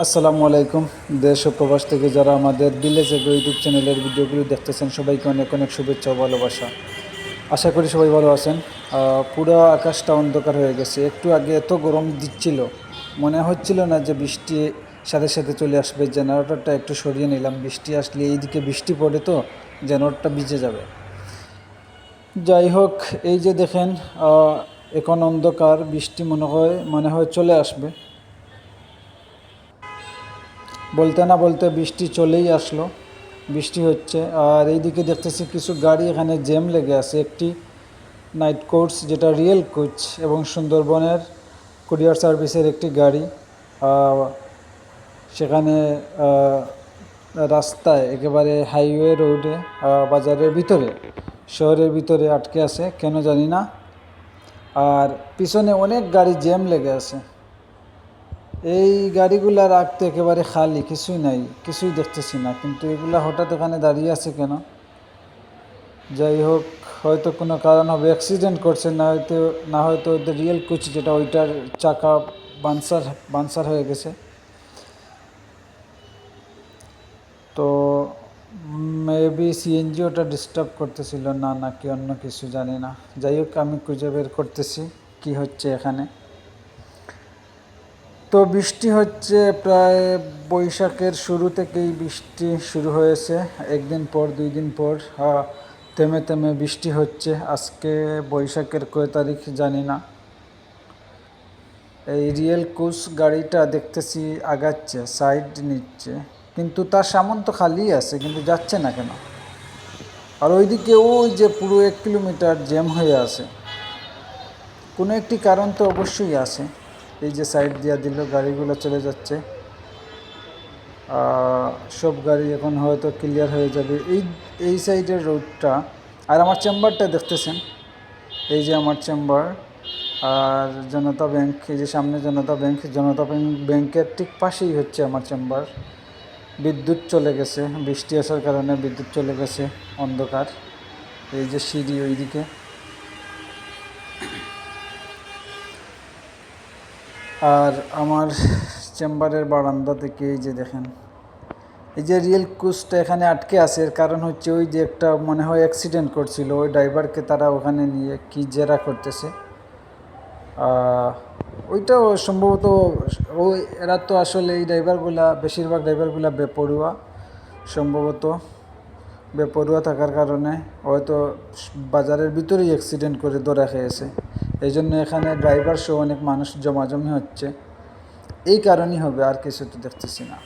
আসসালামু আলাইকুম। দেশ ও প্রবাস থেকে যারা আমাদের ভিলেজ এগ্রো ইউটিউব চ্যানেলের ভিডিওগুলো দেখতেছেন, সবাইকে অনেক অনেক শুভেচ্ছা ও ভালোবাসা। আশা করি সবাই ভালো আছেন। পুরো আকাশটা অন্ধকার হয়ে গেছে। একটু আগে এত গরম দিচ্ছিল, মনে হচ্ছিল না যে বৃষ্টি সাথে সাথে চলে আসবে। জেনারেটরটা একটু সরিয়ে নিলাম, বৃষ্টি আসলে এইদিকে বৃষ্টি পড়ে তো জেনারেটরটা ভিজে যাবে। যাই হোক, এই যে দেখেন, এখন অন্ধকার, বৃষ্টি মনে হয় চলে আসবে। বলতে না বলতে বৃষ্টি চলেই আসলো, বৃষ্টি হচ্ছে। আর এইদিকে দেখতেছি কিছু গাড়ি এখানে জ্যাম লেগে আছে। একটি নাইট কোচ, যেটা রিয়েল কোচ, এবং সুন্দরবনের কুরিয়ার সার্ভিসের একটি গাড়ি সেখানে রাস্তায় একেবারে হাইওয়ে রোডে, বাজারের ভিতরে, শহরের ভিতরে আটকে আছে, কেন জানি না। আর পিছনে অনেক গাড়ি জ্যাম লেগে আছে। এই গাড়িগুলা রাখতে একেবারে খালি, কিছুই নাই, কিছুই দেখতেছি না, কিন্তু এগুলা হঠাৎ এখানে দাঁড়িয়ে আছে কেন? যাই হোক, হয়তো কোনো কারণ হবে, অ্যাক্সিডেন্ট করছে, না হয়তো ওদের রিয়েল কোচ যেটা, ওইটার চাকা বানসার হয়ে গেছে। তো মেবি সিএনজি ওটা ডিস্টার্ব করতেছিল না, নাকি অন্য কিছু, জানি না। যাই হোক, আমি খুঁজে বের করতেছি কি হচ্ছে এখানে। তো বৃষ্টি হচ্ছে প্রায় বৈশাখের শুরু থেকেই বৃষ্টি শুরু হয়েছে। একদিন পর, 2 দিন পর থেমে থেমে বৃষ্টি হচ্ছে। আজকে বৈশাখের কয় তারিখ জানি না। এই রিয়েল কোচ গাড়িটা দেখতেছি আগাচ্ছে, সাইড নিচ্ছে, কিন্তু তার সামন তো খালি আছে, কিন্তু যাচ্ছে না কেন? আর ওইদিকে ওই যে পুরো 1 কিলোমিটার জ্যাম হয়ে আছে, কোনো একটি কারণ তো অবশ্যই আছে। এই যে সাইড দিয়া দিল, গাড়িগুলো চলে যাচ্ছে। সব গাড়ি এখন হয়তো ক্লিয়ার হয়ে যাবে এই সাইডের রোডটা। আর আমার চেম্বারটা দেখতেছেন, এই যে আমার চেম্বার। আর জনতা ব্যাংক, এই যে সামনে জনতা ব্যাংকের ঠিক পাশেই হচ্ছে আমার চেম্বার। বিদ্যুৎ চলে গেছে, বৃষ্টি আসার কারণে বিদ্যুৎ চলে গেছে, অন্ধকার। এই যে সিঁড়ি ওইদিকে। আর আমার চেম্বারের বারান্দা থেকে এই যে দেখেন, এই যে রিয়েল কোচটা এখানে আটকে আছে, এর কারণ হচ্ছে ওই যে একটা মনে হয় অ্যাক্সিডেন্ট করছিল, ওই ড্রাইভারকে তারা ওখানে নিয়ে কি জেরা করতেছে। ওইটাও সম্ভবত ওই, এরা তো আসলে এই ড্রাইভারগুলা, বেশিরভাগ ড্রাইভারগুলা বেপরুয়া, সম্ভবত বেপরুয়া থাকার কারণে হয়তো বাজারের ভিতরেই অ্যাক্সিডেন্ট করে ধরা খেয়েছে। এই জন্য এখানে ড্রাইভার সহ অনেক মানুষ জমাজমি হচ্ছে, এই কারণেই হবে, আর কিছু তো দেখতেছি না।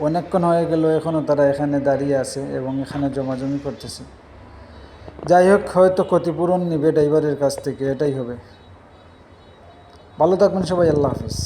অনেকক্ষণ হয়ে গেল, এখনও তারা এখানে দাঁড়িয়ে আছে এবং এখানে জমাজমি করতেছে। যাই হোক, হয়তো ক্ষতিপূরণ নেবে ড্রাইভারের কাছ থেকে, এটাই হবে। ভালো থাকবেন সবাই, আল্লাহ হাফিজ।